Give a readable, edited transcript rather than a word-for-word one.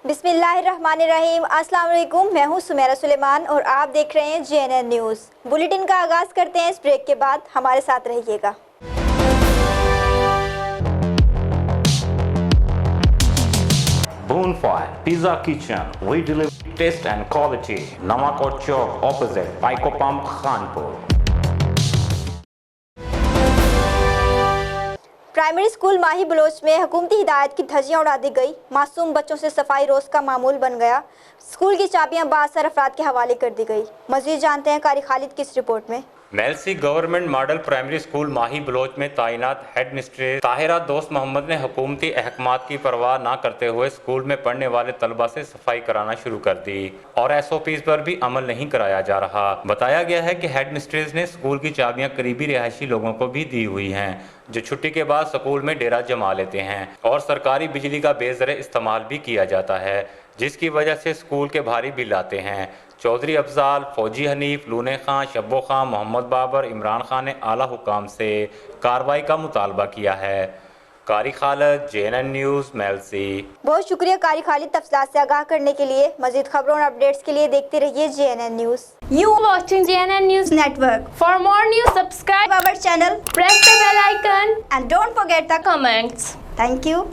बिस्मिल्लाहिर्रहमानिर्रहीम। अस्सलाम वालेकुम, मैं हूँ सुमेरा सुलेमान और आप देख रहे हैं JNN न्यूज़। बुलेटिन का आगाज़ करते हैं इस ब्रेक के बाद, हमारे साथ रहिएगा। Bonfire Pizza Kitchen, we deliver taste and quality. Namakot Chowk opposite Paiko Pump, Khanpur. Primary school Mahi Baloch में हुकूमती हिदायत की धज्जियां उड़ा दी गई। मासूम बच्चों से सफाई रोज़ का मामूल बन गया। स्कूल की चाबियां बाअसर अफराद के हवाले कर दी गई। मज़ीद जानते हैं कारी खालिद की इस रिपोर्ट में। Mailsi government model primary school Mahi Baloch में तैनात हेड मिस्ट्रेस ताहिरा दोस्त मोहम्मद ने हुकूमती अहकामात की परवाह न करते हुए स्कूल में पढ़ने वाले तलबा से सफाई कराना शुरू कर दी और SOPs पर भी अमल नहीं कराया जा रहा। बताया गया है कि हेड मिस्ट्रेस ने स्कूल की चाबियां करीबी रिहायशी लोगों को भी दी हुई हैं जो छुट्टी के बाद स्कूल में डेरा जमा लेते हैं और सरकारी बिजली का बेज़रे इस्तेमाल भी किया जाता है, जिसकी वजह से स्कूल के भारी बिल आते हैं। चौधरी अफजाल, फौजी हनीफ, लूने खां, शब्बो खां, मोहम्मद बाबर, इमरान खान ने आला हुकाम से कार्रवाई का मुतालबा किया है। कारी खालिद, JNN न्यूज़, मेलसी। बहुत शुक्रिया कारी खालिद तफसीलात से आगाह करने के लिए। मज़ीद खबरों और अपडेट्स के लिए देखते रहिए JNN news. You watching JNN News Network. For more news, subscribe our channel, press the bell icon and don't forget the comments. Thank you.